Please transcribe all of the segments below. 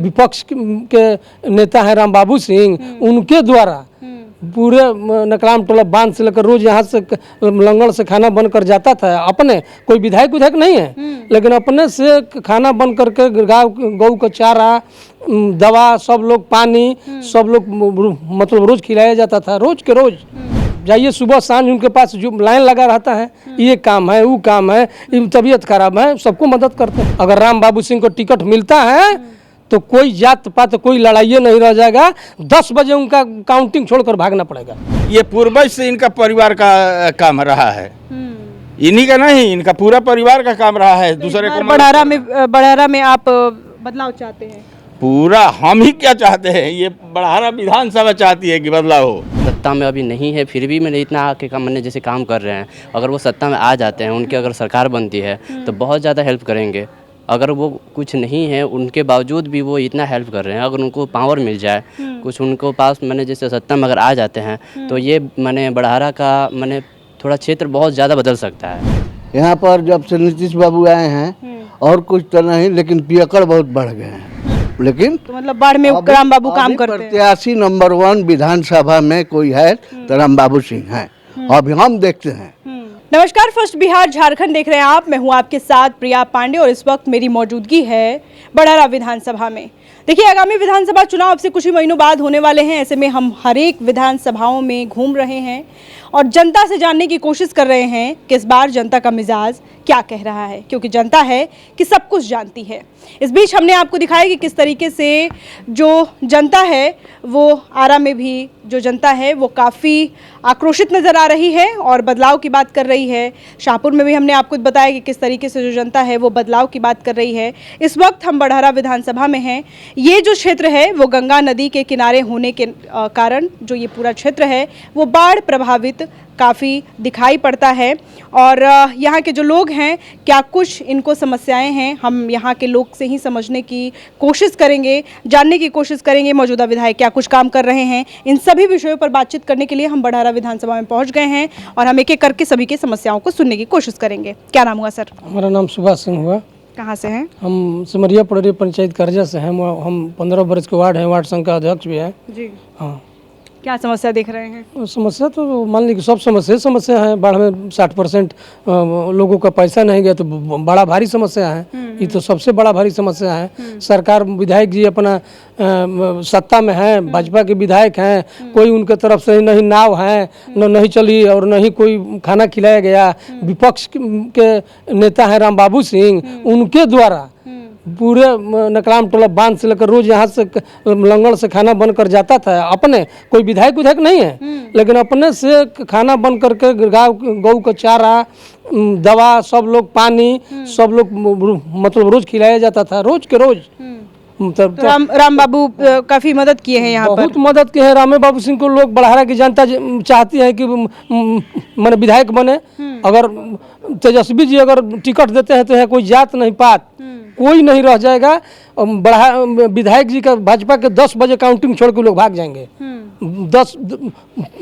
विपक्ष के नेता हैं राम बाबू सिंह, उनके द्वारा पूरे नकलाम टोला बांध से लेकर रोज यहाँ से लंगड़ से खाना बन कर जाता था। अपने कोई विधायक नहीं है, लेकिन अपने से खाना बन करके गऊ का चारा, दवा, सब लोग पानी, सब लोग मतलब रोज खिलाया जाता था। रोज के रोज जाइए, सुबह सांझ उनके पास जो लाइन लगा रहता है, ये काम है, वो काम है, तबीयत खराब है, सबको मदद करते हैं। अगर राम बाबू सिंह को टिकट मिलता है तो कोई जात पात कोई लड़ाई नहीं रह जाएगा। 10 बजे उनका काउंटिंग छोड़कर भागना पड़ेगा। ये पूर्वज से इनका परिवार का काम रहा है, इन्हीं का नहीं, इनका पूरा परिवार का काम रहा है। दूसरे को बड़हरा में आप बदलाव चाहते हैं? पूरा हम ही क्या चाहते हैं, ये बड़हरा विधानसभा चाहती है कि बदलाव हो। सत्ता में अभी नहीं है, फिर भी मैंने इतना आके काम मैंने जैसे काम कर रहे हैं, अगर वो सत्ता में आ जाते हैं, उनकी अगर सरकार बनती है तो बहुत ज़्यादा हेल्प करेंगे। अगर वो कुछ नहीं है, उनके बावजूद भी वो इतना हेल्प कर रहे हैं, अगर उनको पावर मिल जाए कुछ उनको पास, मैंने जैसे सत्ता में अगर आ जाते हैं तो ये मैंने बड़हरा का मैंने थोड़ा क्षेत्र बहुत ज़्यादा बदल सकता है। यहाँ पर जब से नीतीश बाबू आए हैं और कुछ तो नहीं, लेकिन पियकड़ बहुत बढ़ गए हैं। लेकिन तो मतलब बाढ़ में राम बाबू काम करते हैं। प्रत्याशी नंबर 1 विधानसभा में कोई है तो राम बाबू सिंह है, अभी हम देखते हैं। नमस्कार, फर्स्ट बिहार झारखंड देख रहे हैं आप। मैं हूं आपके साथ प्रिया पांडे और इस वक्त मेरी मौजूदगी है बड़हरा विधानसभा में। देखिए, आगामी विधानसभा चुनाव अब से कुछ ही महीनों बाद होने वाले हैं। ऐसे में हम हर एक विधानसभाओं में घूम रहे हैं और जनता से जानने की कोशिश कर रहे हैं कि इस बार जनता का मिजाज क्या कह रहा है, क्योंकि जनता है कि सब कुछ जानती है। इस बीच हमने आपको दिखाया कि किस तरीके से जो जनता है वो आरा में भी जो जनता है वो काफ़ी आक्रोशित नज़र आ रही है और बदलाव की बात कर रही है। शाहपुर में भी हमने आपको बताया कि किस तरीके से जो जनता है वो बदलाव की बात कर रही है। इस वक्त हम बड़हरा विधानसभा में हैं। ये जो क्षेत्र है वो गंगा नदी के किनारे होने के कारण जो ये पूरा क्षेत्र है वो बाढ़ प्रभावित काफ़ी दिखाई पड़ता है। और यहाँ के जो लोग हैं, क्या कुछ इनको समस्याएं हैं, हम यहाँ के लोग से ही समझने की कोशिश करेंगे, जानने की कोशिश करेंगे मौजूदा विधायक क्या कुछ काम कर रहे हैं। इन सभी विषयों पर बातचीत करने के लिए हम बड़हरा विधानसभा में पहुँच गए हैं और हम एक एक करके सभी की समस्याओं को सुनने की कोशिश करेंगे। क्या नाम हुआ सर? हमारा नाम सुभाष सिंह हुआ। कहाँ से हैं? हम सिमरिया पड़री पंचायत करजा से हैं। हम 15 वर्ष के वार्ड हैं, वार्ड संघ का अध्यक्ष भी हैं जी। हाँ। क्या समस्या देख रहे हैं? समस्या तो मान लीजिए सब समस्या है। बाढ़ में 60% लोगों का पैसा नहीं गया तो बड़ा भारी समस्या है। ये तो सबसे बड़ा भारी समस्या है। सरकार, विधायक जी अपना सत्ता में हैं, भाजपा के विधायक हैं, कोई उनके तरफ से नहीं नाव है, नहीं चली और नहीं कोई खाना खिलाया गया। विपक्ष के नेता हैं राम बाबू सिंह, उनके द्वारा पूरे नकलाम टोला बांध से लेकर रोज यहाँ से लंगड़ से खाना बन कर जाता था। अपने कोई विधायक नहीं है, लेकिन अपने से खाना बन करके गऊ का चारा, दवा, सब लोग पानी, सब लोग मतलब रोज खिलाया जाता था। रोज के रोज तो राम बाबू काफी मदद किए हैं यहाँ पर। बहुत मदद किए हैं। राम बाबू सिंह को लोग बड़हरा की जनता चाहती है कि मैंने विधायक बने। अगर तेजस्वी जी अगर टिकट देते हैं तो यहाँ कोई जात नहीं पात कोई नहीं रह जाएगा। विधायक जी का भाजपा के 10 बजे काउंटिंग छोड़ के लोग भाग जाएंगे।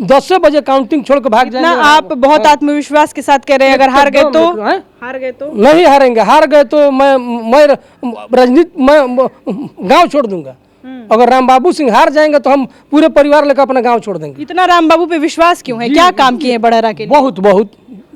10 बजे काउंटिंग छोड़ के भाग जाएंगे। आप बहुत आत्मविश्वास के साथ कह रहे हैं, अगर हार गए तो नहीं हारेंगे। हार गए तो मैं राजनीति में गांव छोड़ दूंगा। अगर राम बाबू सिंह हार जाएंगे तो हम पूरे परिवार लेकर अपना गांव छोड़ देंगे। इतना राम बाबू पे विश्वास क्यों है? क्या काम किए बड़हरा के लिए? बहुत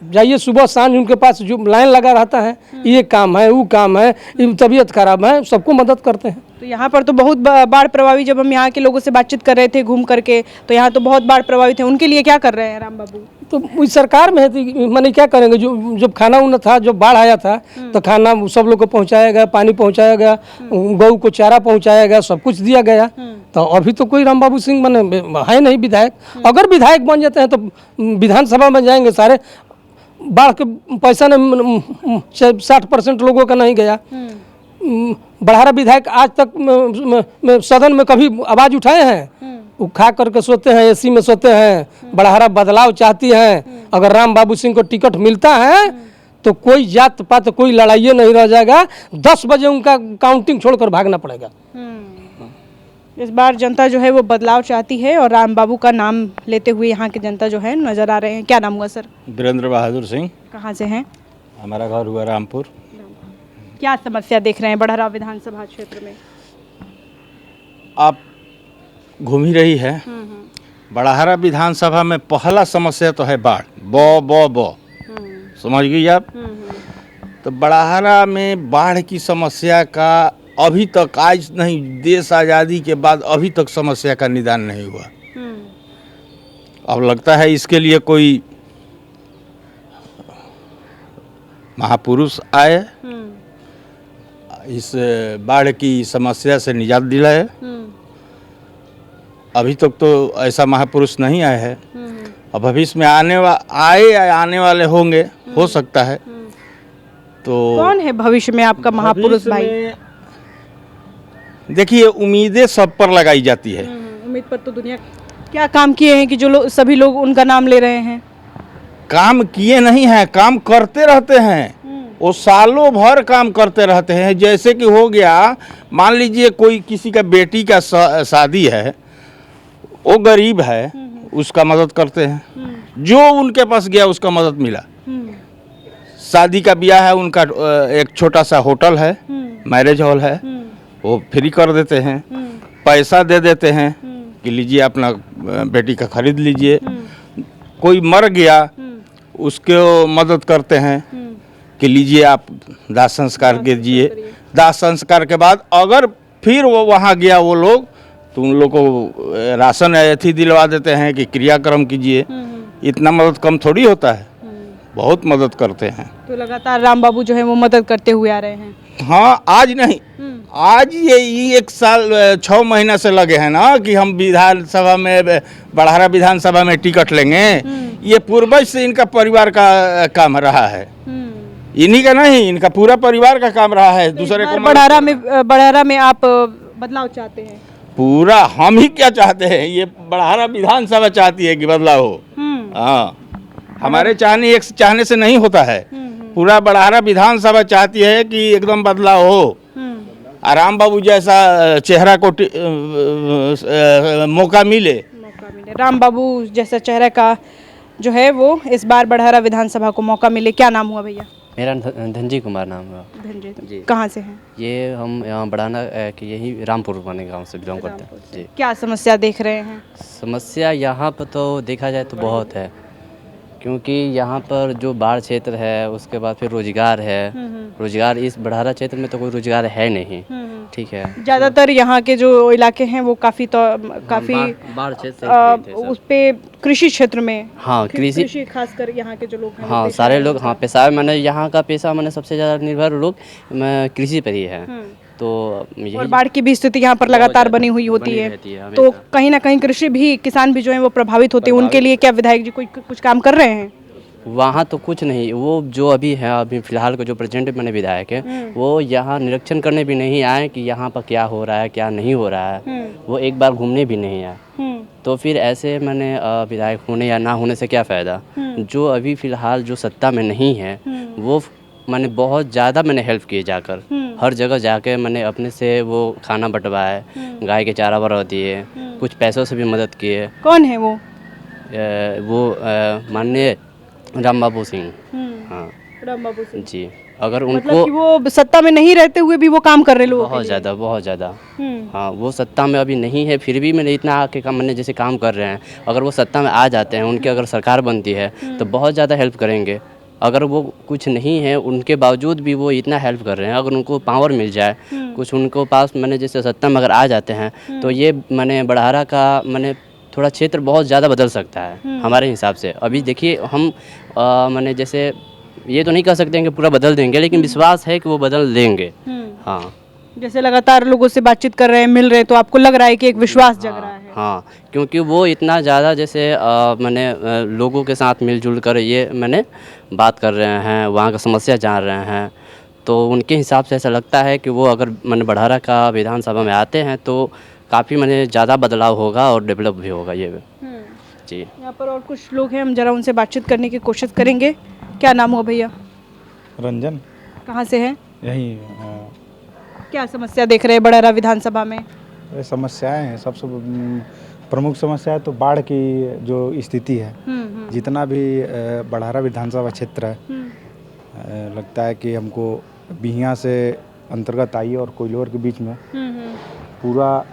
जाइए, सुबह सांझ उनके पास जो लाइन लगा रहता है, ये काम है, वो काम है, तबीयत खराब है, सबको मदद करते हैं। तो यहाँ पर तो बहुत बाढ़ प्रभावित, जब हम यहाँ के लोगों से बातचीत कर रहे थे घूम करके, तो यहाँ तो बहुत बाढ़ प्रभावित है। उनके लिए क्या कर रहे हैं राम बाबू? तो इस सरकार में है तो मैंने क्या करेंगे। जो जब खाना उन्ना था, जब बाढ़ आया था तो खाना सब लोग को पहुँचाया गया, पानी पहुँचाया गया, गऊ को चारा पहुँचाया गया, सब कुछ दिया गया। तो अभी तो कोई राम बाबू सिंह मैंने है नहीं विधायक। अगर विधायक बन जाते हैं तो विधानसभा में जाएंगे सारे। बाढ़ के पैसा ने 60% लोगों का नहीं गया। बड़हरा विधायक आज तक सदन में कभी आवाज उठाए हैं? वो खा करके सोते हैं, एसी में सोते हैं। बड़हरा बदलाव चाहती हैं। अगर राम बाबू सिंह को टिकट मिलता है तो कोई जात पात कोई लड़ाई नहीं रह जाएगा। 10 बजे उनका काउंटिंग छोड़कर भागना पड़ेगा। इस बार जनता जो है वो बदलाव चाहती है और राम बाबू का नाम लेते हुए यहाँ की जनता जो है नजर आ रहे हैं। क्या नाम हुआ सर? वीरेंद्र बहादुर सिंह। कहाँ से हैं? हमारा घर हुआ रामपुर। क्या समस्या देख रहे हैं बड़हरा विधानसभा क्षेत्र में? आप घूम ही रही है। बड़ाहरा विधानसभा में पहला समस्या तो है बाढ़। बो समझ गई आप। तो बड़ाहरा में बाढ़ की समस्या का अभी तक, आज नहीं, देश आज़ादी के बाद अभी तक समस्या का निदान नहीं हुआ। अब लगता है इसके लिए कोई महापुरुष आए, इस बाढ़ की समस्या से निजात दिलाए। अभी तक तो ऐसा महापुरुष नहीं आया है। अब भविष्य में आने वाले होंगे, हो सकता है। तो कौन है भविष्य में आपका महापुरुष भाई? देखिए, उम्मीदें सब पर लगाई जाती है। उम्मीद पर तो दुनिया। क्या काम किए हैं कि जो सभी लोग उनका नाम ले रहे हैं? काम किए नहीं हैं, काम करते रहते हैं। वो सालों भर काम करते रहते हैं। जैसे कि हो गया, मान लीजिए कोई किसी का बेटी का शादी है, वो गरीब है, उसका मदद करते हैं। जो उनके पास गया उसका मदद मिला। शादी का ब्याह है, उनका एक छोटा सा होटल है, मैरिज हॉल है, वो फ्री कर देते हैं। पैसा दे देते हैं कि लीजिए अपना बेटी का खरीद लीजिए। कोई मर गया, उसको मदद करते हैं कि लीजिए आप दाह संस्कार कीजिए। दाह संस्कार के बाद अगर फिर वो वहाँ गया वो लोग, तो उन लोग को राशन ऐथी दिलवा देते हैं कि क्रियाक्रम कीजिए। इतना मदद कम थोड़ी होता है, बहुत मदद करते हैं। तो लगातार राम बाबू जो है वो मदद करते हुए आ रहे हैं। हाँ, आज नहीं, आज ये 1 साल 6 महीना से लगे हैं ना कि हम विधानसभा में, बड़ाहरा विधानसभा में टिकट लेंगे। ये पूर्वज से इनका परिवार का काम रहा है। इन्हीं का नहीं, इनका पूरा परिवार का काम रहा है। दूसरे को बड़ाहरा में आप बदलाव चाहते हैं? पूरा हम ही क्या चाहते हैं, ये बड़ाहरा विधानसभा चाहती है कि बदलाव हो। हाँ, हमारे चाहने से नहीं होता है। पूरा बड़ाहरा विधानसभा चाहती है कि एकदम बदलाव हो। राम बाबू जैसा चेहरा को मौका मिले। राम बाबू जैसा चेहरा का जो है वो इस बार बड़ाहरा विधानसभा को मौका मिले। क्या नाम हुआ भैया? मेरा धनजी कुमार नाम है। धनजी जी। कहाँ से हैं? ये हम यहाँ बढ़ाना कि यही रामपुर वाले गांव से बिलोंग करते हैं। जी। क्या समस्या देख रहे हैं? समस्या यहाँ पर तो देखा जाए तो बहुत है, क्योंकि यहाँ पर जो बाढ़ क्षेत्र है, उसके बाद फिर रोजगार है। रोजगार इस बड़ाहरा क्षेत्र में तो कोई रोजगार है नहीं। ठीक है, ज़्यादातर यहाँ के जो इलाके हैं वो काफ़ी बाढ़ क्षेत्र उस पे कृषि क्षेत्र में। हाँ, कृषि खासकर यहाँ के जो लोग हैं। हाँ, सारे लोग, हाँ, पेशा मैंने यहाँ का पेशा मैंने सबसे ज़्यादा निर्भर लोग कृषि पर ही है। तो और बाढ़ की भी स्थिति यहाँ पर लगातार बनी हुई होती है। तो कहीं ना कहीं कृषि भी, किसान भी जो है वो प्रभावित होते हैं। उनके लिए क्या विधायक जी कुछ काम कर रहे हैं? वहाँ तो कुछ नहीं, वो जो अभी है, अभी फिलहाल को जो प्रेजेंट मैंने विधायक है, वो यहाँ निरीक्षण करने भी नहीं आए कि यहाँ पर क्या हो रहा है क्या नहीं हो रहा है। वो एक बार घूमने भी नहीं आए। तो फिर ऐसे मैंने विधायक होने या ना होने से क्या फ़ायदा। जो अभी फ़िलहाल जो सत्ता में नहीं है, वो मैंने बहुत ज़्यादा मैंने हेल्प किए जाकर। हर जगह जाके मैंने अपने से वो खाना बंटवाए, गाय के चारा बरवा दिए, कुछ पैसों से भी मदद किए। कौन है वो? माननीय राम बाबू सिंह। हाँ, राम बाबू सिंह जी। अगर मतलब उनको कि वो सत्ता में नहीं रहते हुए भी वो काम कर रहे लोग बहुत ज़्यादा। हाँ, वो सत्ता में अभी नहीं है, फिर भी मैंने इतना आके काम मैंने जैसे काम कर रहे हैं। अगर वो सत्ता में आ जाते हैं, उनकी अगर सरकार बनती है तो बहुत ज़्यादा हेल्प करेंगे। अगर वो कुछ नहीं है, उनके बावजूद भी वो इतना हेल्प कर रहे हैं। अगर उनको पावर मिल जाए, कुछ उनको पास मैंने जैसे सत्ता में अगर आ जाते हैं, तो ये मैंने बड़ाहरा का मैंने थोड़ा क्षेत्र बहुत ज़्यादा बदल सकता है हमारे हिसाब से। अभी देखिए हम मैंने जैसे ये तो नहीं कह सकते हैं कि पूरा बदल देंगे, लेकिन विश्वास है कि वो बदल देंगे। हाँ, जैसे लगातार लोगों से बातचीत कर रहे हैं, मिल रहे हैं, तो आपको लग रहा है कि एक विश्वास जग रहा है। हाँ, क्योंकि वो इतना ज़्यादा जैसे मैंने लोगों के साथ मिलजुल कर ये मैंने बात कर रहे हैं, वहाँ का समस्या जान रहे हैं। तो उनके हिसाब से ऐसा लगता है कि वो अगर मैंने बड़ाहरा का विधानसभा में आते हैं तो काफ़ी मैंने ज़्यादा बदलाव होगा और डेवलप भी होगा ये जी। यहाँ पर और कुछ लोग हैं, हम जरा उनसे बातचीत करने की कोशिश करेंगे। क्या नाम हुआ भैया? रंजन। कहाँ से हैं? यही क्या समस्या देख रहे हैं बड़ाहरा विधानसभा में? समस्याएं हैं, सबसे प्रमुख समस्या तो बाढ़ की जो स्थिति है। जितना भी बड़ाहरा विधानसभा क्षेत्र है, लगता है कि हमको बिहियां से अंतर्गत आई और कोयलोर के बीच में पूरा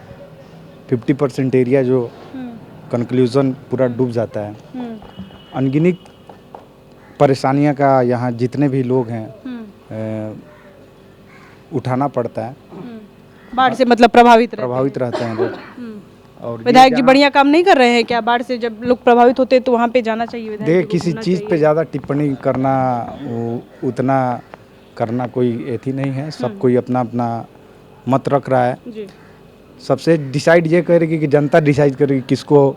50% एरिया जो कंक्लूजन पूरा डूब जाता है। अनगिनत परेशानियां का यहाँ जितने भी लोग हैं उठाना पड़ता है, बाढ़ से मतलब प्रभावित रहते हैं लोग। और विधायक जी बढ़िया काम नहीं कर रहे हैं क्या? बाढ़ से जब लोग प्रभावित होते हैं तो वहाँ पे जाना चाहिए विधायक देखिए, जी को किसी घूमना चीज़ चाहिए। पे ज़्यादा टिप्पणी करना उतना करना कोई एथी नहीं है। सब कोई अपना अपना मत रख रहा है। जी सबसे डिसाइड ये करेगी कि जनता डिसाइड करेगी किसको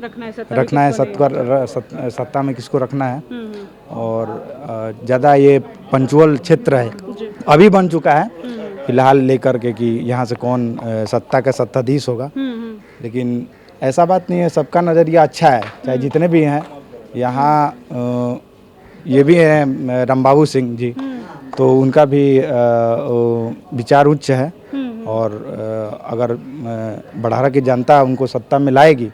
रखना है सत्ता रखना है, सत्ता में किसको रखना है। और ज़्यादा ये पंचुअल क्षेत्र है, अभी बन चुका है फिलहाल लेकर के कि यहाँ से कौन सत्ता का सत्ताधीश होगा। लेकिन ऐसा बात नहीं है, सबका नज़रिया अच्छा है, चाहे जितने भी हैं। यहाँ ये भी हैं रामबाबू सिंह जी, तो उनका भी विचार उच्च है। और अगर बढ़ारा की जनता उनको सत्ता में लाएगी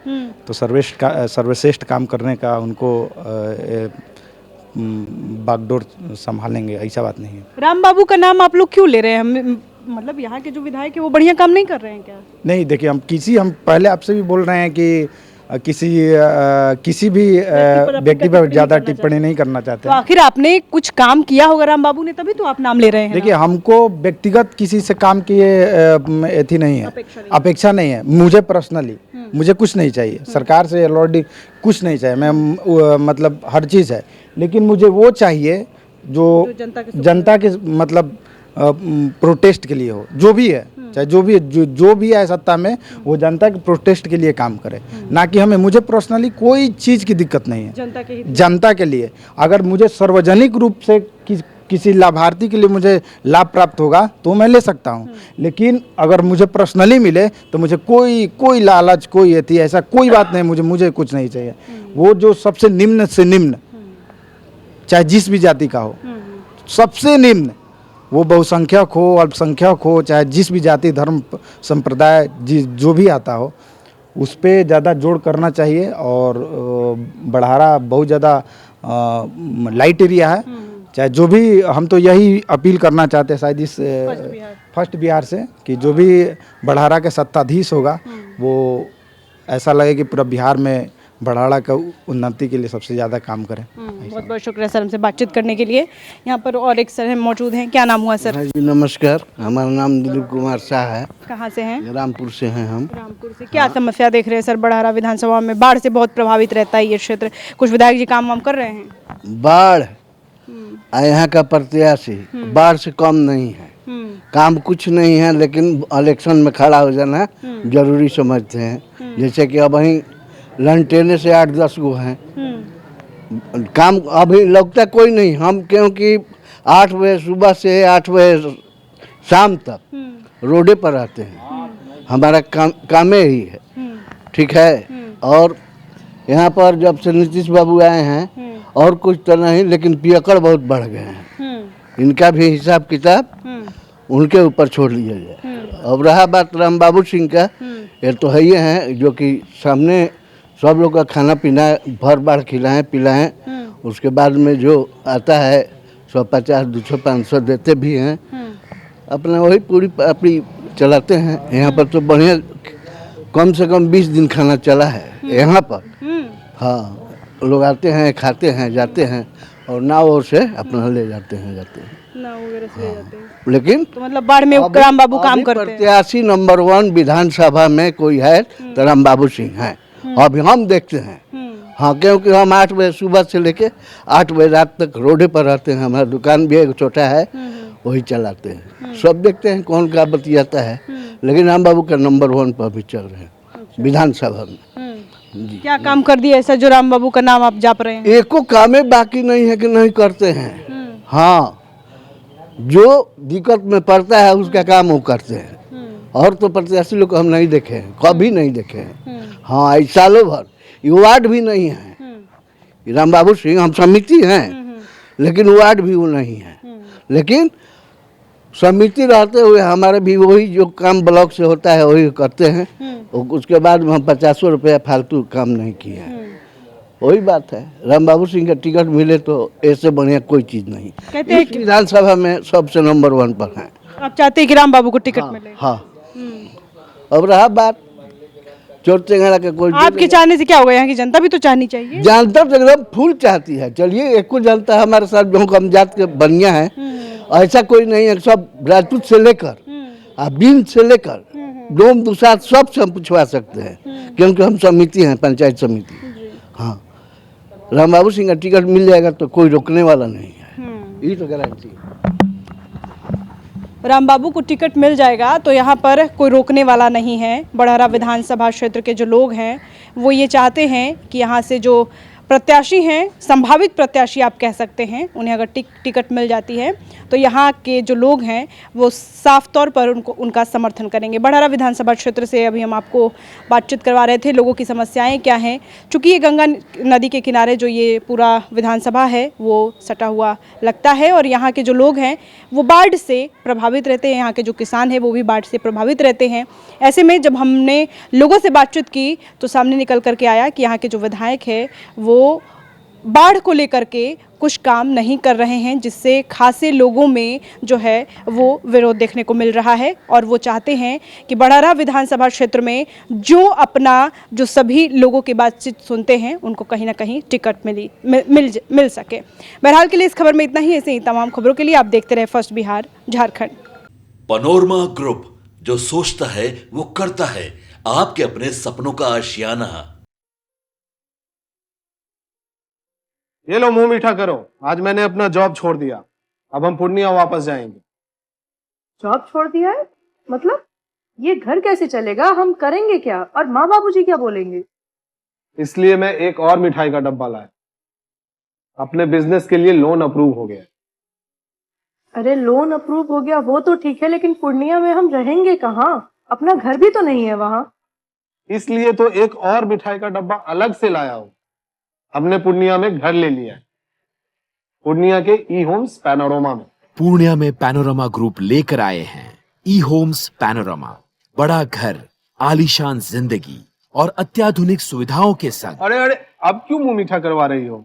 तो सर्वश्रेष्ठ काम करने का उनको बागडोर संभालेंगे, ऐसा बात नहीं है। राम बाबू का नाम आप लोग क्यों ले रहे हैं? मतलब यहाँ के जो विधायक है वो बढ़िया काम नहीं कर रहे हैं क्या? नहीं, देखिए, हम पहले आपसे भी बोल रहे हैं कि किसी भी व्यक्ति पर ज़्यादा टिप्पणी नहीं करना चाहते तो आखिर आपने कुछ काम किया होगा राम बाबू ने, तभी तो आप नाम ले रहे हैं। देखिए, हमको व्यक्तिगत किसी से काम किए एथी नहीं है, अपेक्षा नहीं है। मुझे पर्सनली मुझे कुछ नहीं चाहिए, सरकार से ऑलरेडी कुछ नहीं चाहिए। मैं मतलब हर चीज़ है, लेकिन मुझे वो चाहिए जो जनता के मतलब प्रोटेस्ट के लिए हो। जो भी है, चाहे जो भी है सत्ता में, वो जनता के प्रोटेस्ट के लिए काम करे, ना कि मुझे पर्सनली कोई चीज़ की दिक्कत नहीं है। जनता के लिए अगर मुझे सार्वजनिक रूप से किसी लाभार्थी के लिए मुझे लाभ प्राप्त होगा तो मैं ले सकता हूँ, लेकिन अगर मुझे पर्सनली मिले तो मुझे कोई लालच, कोई एथी ऐसा कोई बात नहीं। मुझे कुछ नहीं चाहिए। वो जो सबसे निम्न से निम्न, चाहे जिस भी जाति का हो, सबसे निम्न, वो बहुसंख्यक हो, अल्पसंख्यक हो, चाहे जिस भी जाति धर्म संप्रदाय जो भी आता हो, उस पर ज़्यादा जोड़ करना चाहिए। और बढ़ारा बहुत ज़्यादा लाइट एरिया है, चाहे जो भी, हम तो यही अपील करना चाहते हैं शायद इस फर्स्ट बिहार से कि जो भी बढ़ारा के सत्ताधीश होगा वो ऐसा लगे कि पूरा बिहार में बढ़ारा का उन्नति के लिए सबसे ज़्यादा काम करें। बहुत बहुत शुक्रिया सर हमसे बातचीत करने के लिए। यहाँ पर और एक सर मौजूद हैं, क्या नाम हुआ सर? हाँ जी, नमस्कार। हमारा नाम दिलीप कुमार शाह है। कहाँ से हैं? रामपुर से हैं हम। रामपुर से। क्या समस्या देख रहे हैं सर? बढ़ारा विधानसभा में बाढ़ से बहुत प्रभावित रहता है ये क्षेत्र, कुछ विधायक जी काम वाम कर रहे हैं? बाढ़ यहाँ का प्रत्याशी बाढ़ से कम नहीं है, काम कुछ नहीं है, लेकिन इलेक्शन में खड़ा हो जाना जरूरी समझते हैं। जैसे कि अब वहीं लंटेने से 8-10 गो हैं, काम अभी लगता कोई नहीं। हम क्योंकि 8 बजे सुबह से 8 बजे शाम तक रोडे पर रहते हैं, हमारा काम ही है, ठीक है। और यहाँ पर जब से नीतीश बाबू आए हैं, और कुछ तो नहीं, लेकिन पियकड़ बहुत बढ़ गए हैं। इनका भी हिसाब किताब उनके ऊपर छोड़ लिया जाए। अब रहा बात राम बाबू सिंह का, ये तो है ही हैं जो कि सामने सब लोग का खाना पीना भर बाढ़ खिलाएं पिलाएं, उसके बाद में जो आता है 150, 200, 500 देते भी हैं, अपना वही पूरी अपनी चलाते हैं। यहाँ पर तो बढ़िया कम से कम 20 दिन खाना चला है यहाँ पर। हाँ, लोग आते हैं, खाते हैं, जाते हैं, और नाव से अपना ले जाते हैं नाव वगैरह से ले जाते हैं। लेकिन तो मतलब बाढ़ में राम बाबू काम करते हैं। प्रत्याशी नंबर 1 विधानसभा में कोई है तो राम बाबू सिंह हैं। अभी हम देखते हैं, हाँ, क्योंकि हम 8 बजे सुबह से लेके 8 बजे रात तक रोडे पर रहते हैं। हमारा दुकान भी एक छोटा है, वही चलाते हैं। सब देखते हैं कौन क्या बतियाता है, लेकिन राम बाबू का नंबर 1 पर भी चल रहे हैं विधानसभा में। क्या काम कर दिया ऐसा जो राम बाबू का नाम आप जाप रहे हैं? एको कामे बाकी नहीं है कि नहीं करते हैं। हाँ, जो दिक्कत में पड़ता है उसका काम वो करते हैं। और तो प्रत्याशी लोग हम नहीं देखे हैं, कभी नहीं देखे हैं। हाँ, इस सालों भर वार्ड भी नहीं है राम बाबू सिंह। हम समिति हैं, लेकिन वार्ड भी वो नहीं है। लेकिन समिति रहते हुए हमारे भी वही जो काम ब्लॉक से होता है वही करते हैं। उसके बाद में हम 50 रुपया फालतू काम नहीं किए हैं। वही बात है, राम बाबू सिंह का टिकट मिले तो ऐसे बढ़िया कोई चीज़ नहीं। कहते हैं विधानसभा में सबसे नंबर 1 पर हैं। आप चाहते हैं कि राम बाबू को टिकट मिले? हाँ, अब रहा बात चोर चंगारा के कोई आपके चाहने से क्या होगा, यहाँ की जनता भी तो चाहनी चाहिए। जनता तो एकदम फूल चाहती है। चलिए एक को जनता है हमारे साथ जो कम जात के बनिया है, ऐसा कोई नहीं है। सब राजपूत से लेकर बीन से लेकर डोम दुसाद सब से हम पूछवा सकते हैं, क्योंकि हम समिति हैं, पंचायत समिति। हाँ, राम बाबू सिंह का टिकट मिल जाएगा तो कोई रोकने वाला नहीं है, ये तो गारंटी है। राम बाबू को टिकट मिल जाएगा तो यहाँ पर कोई रोकने वाला नहीं है। बड़हरा विधानसभा क्षेत्र के जो लोग हैं वो ये चाहते हैं कि यहाँ से जो प्रत्याशी हैं, संभावित प्रत्याशी आप कह सकते हैं, उन्हें अगर टिकट मिल जाती है तो यहाँ के जो लोग हैं वो साफ तौर पर उनका समर्थन करेंगे। बड़हरा विधानसभा क्षेत्र से अभी हम आपको बातचीत करवा रहे थे, लोगों की समस्याएं क्या हैं। चूँकि ये गंगा नदी के किनारे जो ये पूरा विधानसभा है वो सटा हुआ लगता है और यहाँ के जो लोग हैं वो बाढ़ से प्रभावित रहते हैं, यहाँ के जो किसान हैं वो भी बाढ़ से प्रभावित रहते हैं। ऐसे में जब हमने लोगों से बातचीत की तो सामने निकल करके आया कि यहाँ के जो विधायक है वो बाढ़ को लेकर के कुछ काम नहीं कर रहे हैं, जिससे खासे लोगों में जो है वो विरोध देखने को मिल रहा है और वो चाहते हैं कि बड़हरा विधानसभा क्षेत्र में जो सभी लोगों की बातचीत सुनते हैं उनको कहीं ना कहीं टिकट मिल सके। बहरहाल के लिए इस खबर में इतना ही। ऐसे ही तमाम खबरों के लिए आप देखते रहे first Bihar Jharkhand. Panorama group, जो सोचता है वो करता है। आपके अपने सपनों का आशियाना। ये लो मुंह मीठा करो, आज मैंने अपना जॉब छोड़ दिया, अब हम पूर्णिया वापस जाएंगे। जॉब छोड़ दिया है? मतलब ये घर कैसे चलेगा, हम करेंगे क्या और माँ बाबूजी क्या बोलेंगे? इसलिए मैं एक और मिठाई का डब्बा लाया। अपने बिजनेस के लिए लोन अप्रूव हो गया। अरे लोन अप्रूव हो गया वो तो ठीक है, लेकिन पूर्णिया में हम रहेंगे कहाँ? अपना घर भी तो नहीं है वहाँ। इसलिए तो एक और मिठाई का डब्बा अलग से लाया हूँ। हमने पूर्णिया में घर ले लिया है, पूर्णिया के ई होम्स पैनोरमा में। पूर्णिया में पैनोरमा ग्रुप लेकर आए हैं ई होम्स पैनोरमा। बड़ा घर, आलीशान जिंदगी और अत्याधुनिक सुविधाओं के संग। अरे अब क्यों मुंह मीठा करवा रही हो?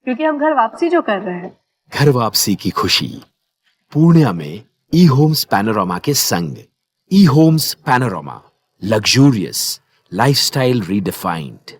क्योंकि हम घर वापसी जो कर रहे हैं। घर वापसी की खुशी पूर्णिया में ई होम्स पैनोरमा के संग। E Homes Panorama, luxurious lifestyle redefined.